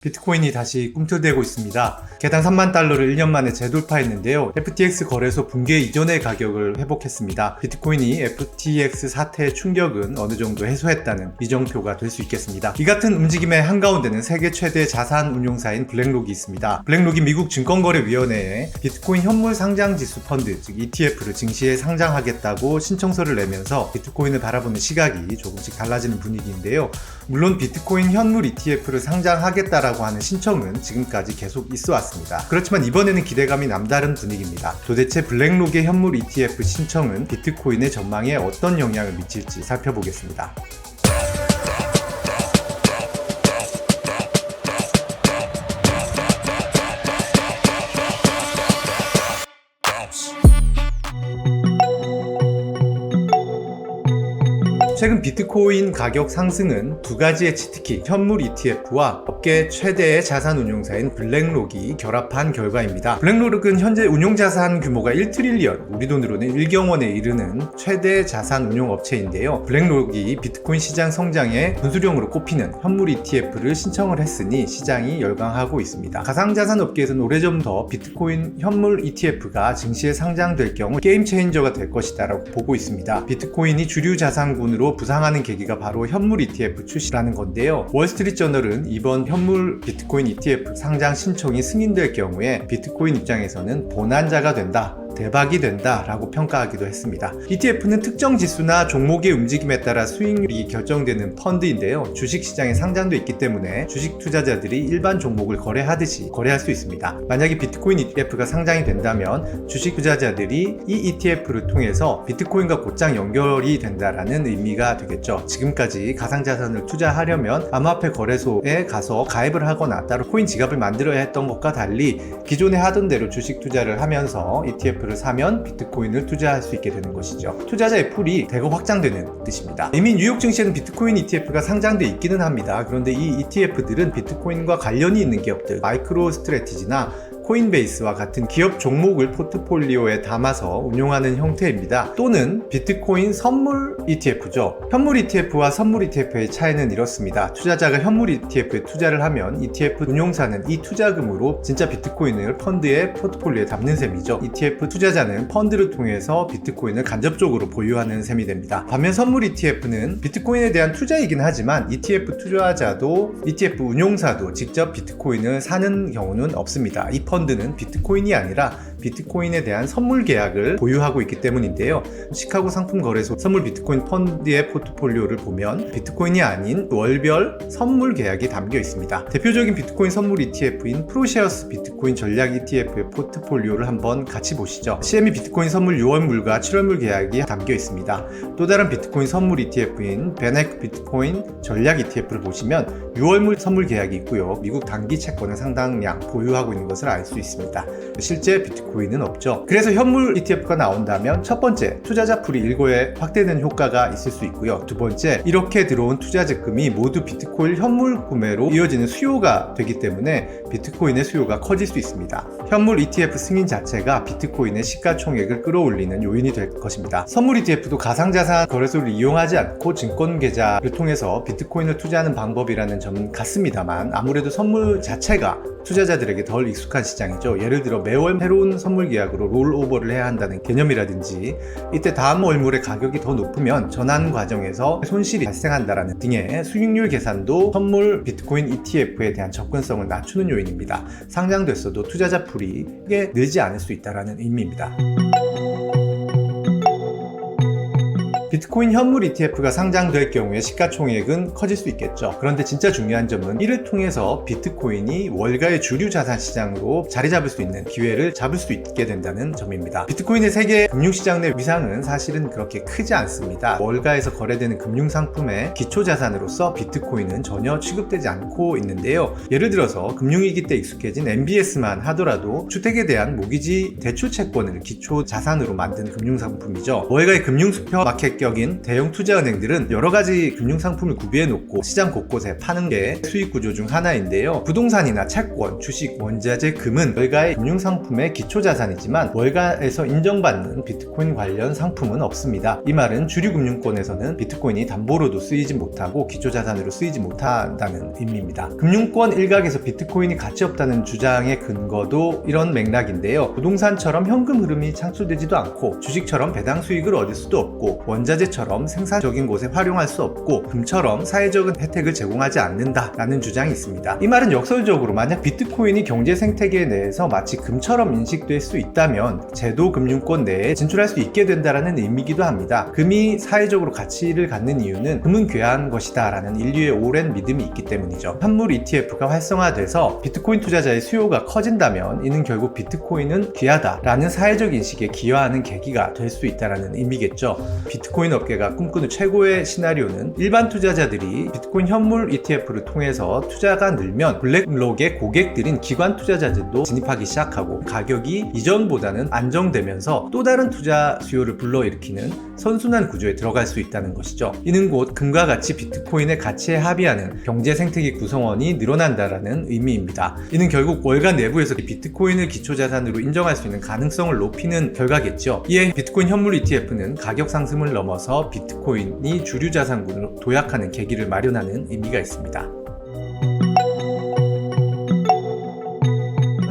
비트코인이 다시 꿈틀대고 있습니다. 개당 3만 달러를 1년 만에 재돌파했는데요. FTX 거래소 붕괴 이전의 가격을 회복했습니다. 비트코인이 FTX 사태의 충격은 어느 정도 해소했다는 이정표가 될 수 있겠습니다. 이 같은 움직임의 한가운데는 세계 최대 자산 운용사인 블랙록이 있습니다. 블랙록이 미국 증권거래위원회에 비트코인 현물 상장지수 펀드, 즉 ETF를 증시에 상장하겠다고 신청서를 내면서 비트코인을 바라보는 시각이 조금씩 달라지는 분위기인데요. 물론 비트코인 현물 ETF를 상장하겠다라고 하는 신청은 지금까지 계속 있어 왔습니다. 그렇지만 이번에는 기대감이 남다른 분위기입니다. 도대체 블랙록의 현물 ETF 신청은 비트코인의 전망에 어떤 영향을 미칠지 살펴보겠습니다. 최근 비트코인 가격 상승은 두 가지의 치트키, 현물 ETF와 업계 최대의 자산 운용사인 블랙록이 결합한 결과입니다. 블랙록은 현재 운용자산 규모가 1트릴리언, 우리 돈으로는 1경원에 이르는 최대 자산 운용 업체인데요. 블랙록이 비트코인 시장 성장에 분수령으로 꼽히는 현물 ETF를 신청을 했으니 시장이 열광하고 있습니다. 가상자산 업계에서는 오래전부터 비트코인 현물 ETF가 증시에 상장될 경우 게임 체인저가 될 것이다 라고 보고 있습니다. 비트코인이 주류 자산군으로 부상하는 계기가 바로 현물 ETF 출시라는 건데요. 월스트리트저널은 이번 현물 비트코인 ETF 상장 신청이 승인될 경우에 비트코인 입장에서는 bonanza가 된다, 대박이 된다 라고 평가하기도 했습니다. ETF는 특정 지수나 종목의 움직임에 따라 수익률이 결정되는 펀드인데요. 주식시장에 상장돼 있기 때문에 주식 투자자들이 일반 종목을 거래하듯이 거래할 수 있습니다. 만약에 비트코인 ETF가 상장이 된다면 주식 투자자들이 이 ETF를 통해서 비트코인과 곧장 연결이 된다라는 의미가 되겠죠. 지금까지 가상자산을 투자하려면 암호화폐 거래소에 가서 가입을 하거나 따로 코인 지갑을 만들어야 했던 것과 달리 기존에 하던 대로 주식 투자를 하면서 ETF를 사면 비트코인을 투자할 수 있게 되는 것이죠. 투자자의 풀이 대거 확장되는 뜻입니다. 이미 뉴욕 증시에는 비트코인 ETF가 상장돼 있기는 합니다. 그런데 이 ETF들은 비트코인과 관련이 있는 기업들, 마이크로 스트래티지나 코인베이스와 같은 기업 종목을 포트폴리오에 담아서 운용하는 형태입니다. 또는 비트코인 선물 ETF죠. 현물 ETF와 선물 ETF의 차이는 이렇습니다. 투자자가 현물 ETF에 투자를 하면 ETF 운용사는 이 투자금으로 진짜 비트코인을 펀드의 포트폴리오에 담는 셈이죠. ETF 투자자는 펀드를 통해서 비트코인을 간접적으로 보유하는 셈이 됩니다. 반면 선물 ETF는 비트코인에 대한 투자이긴 하지만 ETF 투자자도 ETF 운용사도 직접 비트코인을 사는 경우는 없습니다. 이 펀드는 비트코인이 아니라 비트코인에 대한 선물 계약을 보유하고 있기 때문인데요. 시카고 상품거래소 선물 비트코인 펀드의 포트폴리오를 보면 비트코인이 아닌 월별 선물 계약이 담겨 있습니다. 대표적인 비트코인 선물 ETF인 프로셰어스 비트코인 전략 ETF의 포트폴리오를 한번 같이 보시죠. CME 비트코인 선물 6월물과 7월물 계약이 담겨 있습니다. 또 다른 비트코인 선물 ETF인 베네크 비트코인 전략 ETF를 보시면 6월물 선물 계약이 있고요. 미국 단기 채권을 상당량 보유하고 있는 것을 알 수 있습니다. 실제 비트코인은 없죠. 그래서 현물 ETF가 나온다면 첫 번째, 투자자 풀이 일거에 확대되는 효과가 있을 수 있고요. 두 번째, 이렇게 들어온 투자 적금이 모두 비트코인 현물 구매로 이어지는 수요가 되기 때문에 비트코인의 수요가 커질 수 있습니다. 현물 ETF 승인 자체가 비트코인의 시가총액을 끌어올리는 요인이 될 것입니다. 선물 ETF도 가상자산 거래소를 이용하지 않고 증권 계좌를 통해서 비트코인을 투자하는 방법이라는 점은 같습니다만 아무래도 선물 자체가 투자자들에게 덜 익숙한 시장이죠. 예를 들어 매월 새로운 선물 계약으로 롤오버를 해야 한다는 개념이라든지 이때 다음 월물의 가격이 더 높으면 전환 과정에서 손실이 발생한다라는 등의 수익률 계산도 선물 비트코인 ETF에 대한 접근성을 낮추는 요인입니다. 상장됐어도 투자자 풀이 크게 늘지 않을 수 있다는 의미입니다. 비트코인 현물 ETF가 상장될 경우에 시가총액은 커질 수 있겠죠. 그런데 진짜 중요한 점은 이를 통해서 비트코인이 월가의 주류 자산 시장으로 자리 잡을 수 있는 기회를 잡을 수 있게 된다는 점입니다. 비트코인의 세계 금융시장 내 위상은 사실은 그렇게 크지 않습니다. 월가에서 거래되는 금융상품의 기초자산으로서 비트코인은 전혀 취급되지 않고 있는데요. 예를 들어서 금융위기 때 익숙해진 MBS만 하더라도 주택에 대한 모기지 대출 채권을 기초자산으로 만든 금융상품이죠. 월가의 금융수표 마켓 격인 대형 투자은행들은 여러 가지 금융상품을 구비해 놓고 시장 곳곳에 파는 게 수익 구조 중 하나인데요. 부동산이나 채권, 주식, 원자재, 금은 월가의 금융상품의 기초자산이지만 월가에서 인정받는 비트코인 관련 상품은 없습니다. 이 말은 주류 금융권에서는 비트코인이 담보로도 쓰이지 못하고 기초자산으로 쓰이지 못한다는 의미입니다. 금융권 일각에서 비트코인이 가치 없다는 주장의 근거도 이런 맥락인데요. 부동산처럼 현금 흐름이 창출되지도 않고 주식처럼 배당 수익을 얻을 수도 없고 원자재처럼 생산적인 곳에 활용할 수 없고 금처럼 사회적인 혜택을 제공하지 않는다라는 주장이 있습니다. 이 말은 역설적으로 만약 비트코인이 경제 생태계 내에서 마치 금처럼 인식될 수 있다면 제도 금융권 내에 진출할 수 있게 된다라는 의미이기도 합니다. 금이 사회적으로 가치를 갖는 이유는 금은 귀한 것이다 라는 인류의 오랜 믿음이 있기 때문이죠. 현물 ETF가 활성화돼서 비트코인 투자자의 수요가 커진다면 이는 결국 비트코인은 귀하다 라는 사회적 인식에 기여하는 계기가 될 수 있다는 의미겠죠. 비트코인 업계가 꿈꾸는 최고의 시나리오는 일반 투자자들이 비트코인 현물 ETF를 통해서 투자가 늘면 블랙록의 고객들인 기관 투자자들도 진입하기 시작하고 가격이 이전보다는 안정되면서 또 다른 투자 수요를 불러일으키는 선순환 구조에 들어갈 수 있다는 것이죠. 이는 곧 금과 같이 비트코인의 가치에 합의하는 경제 생태계 구성원이 늘어난다라는 의미입니다. 이는 결국 월가 내부에서 비트코인을 기초자산으로 인정할 수 있는 가능성을 높이는 결과겠죠. 이에 비트코인 현물 ETF는 가격 상승을 넘어서 비트코인이 주류 자산군으로 도약하는 계기를 마련하는 의미가 있습니다.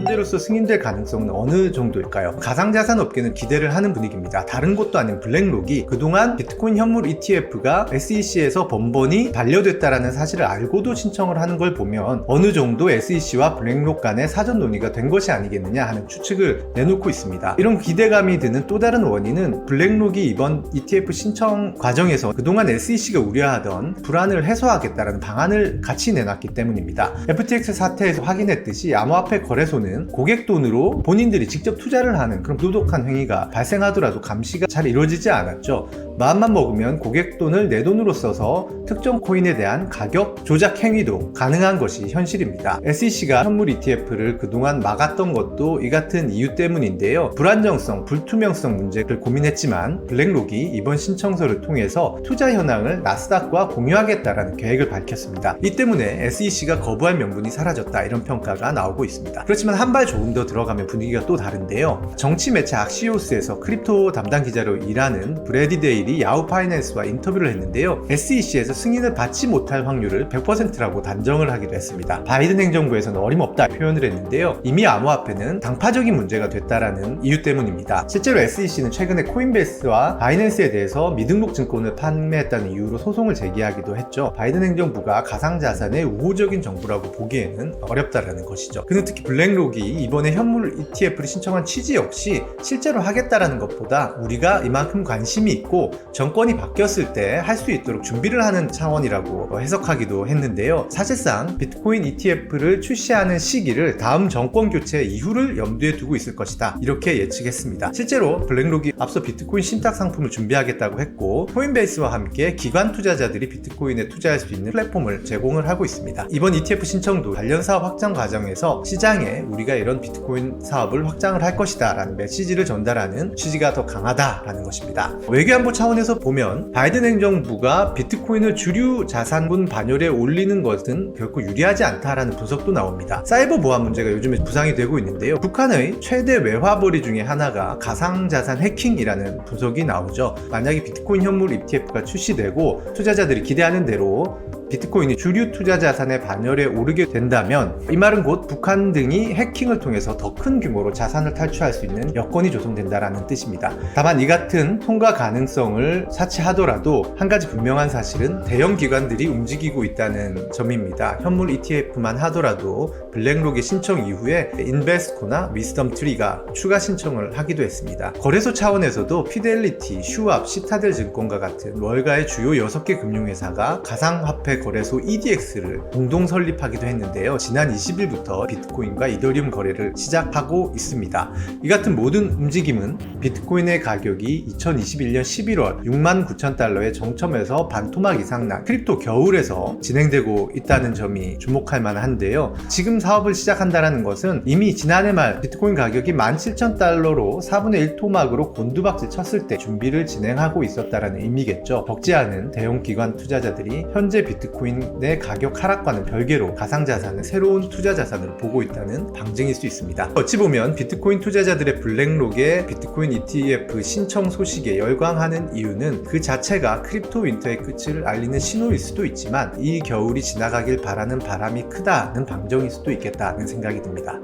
현재로서 승인될 가능성은 어느 정도일까요? 가상자산 업계는 기대를 하는 분위기입니다. 다른 곳도 아닌 블랙록이 그동안 비트코인 현물 ETF가 SEC에서 번번이 반려됐다라는 사실을 알고도 신청을 하는 걸 보면 어느 정도 SEC와 블랙록 간의 사전 논의가 된 것이 아니겠느냐 하는 추측을 내놓고 있습니다. 이런 기대감이 드는 또 다른 원인은 블랙록이 이번 ETF 신청 과정에서 그동안 SEC가 우려하던 불안을 해소하겠다라는 방안을 같이 내놨기 때문입니다. FTX 사태에서 확인했듯이 암호화폐 거래소는 고객 돈으로 본인들이 직접 투자를 하는 그런 부도덕한 행위가 발생하더라도 감시가 잘 이루어지지 않았죠. 마음만 먹으면 고객 돈을 내 돈으로 써서 특정 코인에 대한 가격 조작 행위도 가능한 것이 현실입니다. SEC가 현물 ETF를 그동안 막았던 것도 이 같은 이유 때문인데요. 불안정성, 불투명성 문제를 고민했지만 블랙록이 이번 신청서를 통해서 투자 현황을 나스닥과 공유하겠다라는 계획을 밝혔습니다. 이 때문에 SEC가 거부할 명분이 사라졌다 이런 평가가 나오고 있습니다. 그렇지만 한 발 조금 더 들어가면 분위기가 또 다른데요. 정치 매체 악시오스에서 크립토 담당 기자로 일하는 브래디 데일이 야후 파이낸스와 인터뷰를 했는데요. SEC에서 승인을 받지 못할 확률을 100%라고 단정을 하기도 했습니다. 바이든 행정부에서는 어림없다 표현을 했는데요. 이미 암호화폐는 당파적인 문제가 됐다라는 이유 때문입니다. 실제로 SEC는 최근에 코인베이스와 바이낸스에 대해서 미등록 증권을 판매했다는 이유로 소송을 제기하기도 했죠. 바이든 행정부가 가상자산의 우호적인 정부라고 보기에는 어렵다라는 것이죠. 그는 특히 블랙록이 이번에 현물 ETF를 신청한 취지 역시 실제로 하겠다라는 것보다 우리가 이만큼 관심이 있고 정권이 바뀌었을 때 할 수 있도록 준비를 하는 차원이라고 해석하기도 했는데요. 사실상 비트코인 ETF를 출시하는 시기를 다음 정권 교체 이후를 염두에 두고 있을 것이다 이렇게 예측했습니다. 실제로 블랙록이 앞서 비트코인 신탁 상품을 준비하겠다고 했고 코인베이스와 함께 기관 투자자들이 비트코인에 투자할 수 있는 플랫폼을 제공을 하고 있습니다. 이번 ETF 신청도 관련 사업 확장 과정에서 시장에 우리가 이런 비트코인 사업을 확장을 할 것이다 라는 메시지를 전달하는 취지가 더 강하다라는 것입니다. 외교안보 차원에서 보면 바이든 행정부가 비트코인을 주류 자산군 반열에 올리는 것은 결코 유리하지 않다라는 분석도 나옵니다. 사이버 보안 문제가 요즘에 부상이 되고 있는데요. 북한의 최대 외화벌이 중에 하나가 가상자산 해킹이라는 분석이 나오죠. 만약에 비트코인 현물 ETF가 출시되고 투자자들이 기대하는 대로 비트코인이 주류 투자 자산의 반열에 오르게 된다면 이 말은 곧 북한 등이 해킹을 통해서 더 큰 규모로 자산을 탈취할 수 있는 여건이 조성된다라는 뜻입니다. 다만 이 같은 통과 가능성을 사치하더라도 한 가지 분명한 사실은 대형 기관들이 움직이고 있다는 점입니다. 현물 ETF만 하더라도 블랙록의 신청 이후에 인베스코나 위스덤트리가 추가 신청을 하기도 했습니다. 거래소 차원에서도 피델리티, 슈왑, 시타델 증권과 같은 월가의 주요 6개 금융회사가 가상화폐 국내 거래소 EDX를 공동 설립하기도 했는데요. 지난 20일부터 비트코인과 이더리움 거래를 시작하고 있습니다. 이 같은 모든 움직임은 비트코인의 가격이 2021년 11월 69,000달러의 정점에서 반토막 이상 난 크립토 겨울에서 진행되고 있다는 점이 주목할 만한데요. 지금 사업을 시작한다는 것은 이미 지난해 말 비트코인 가격이 17,000달러로 4분의 1토막으로 곤두박질 쳤을 때 준비를 진행하고 있었다는 의미겠죠. 적지 않은 대형 기관 투자자들이 현재 비트코인의 가격 하락과는 별개로 가상자산을 새로운 투자 자산으로 보고 있다는 방증일 수 있습니다. 어찌 보면 비트코인 투자자들의 블랙록에 비트코인 ETF 신청 소식에 열광하는 이유는 그 자체가 크립토 윈터의 끝을 알리는 신호일 수도 있지만 이 겨울이 지나가길 바라는 바람이 크다는 방정일 수도 있겠다는 생각이 듭니다.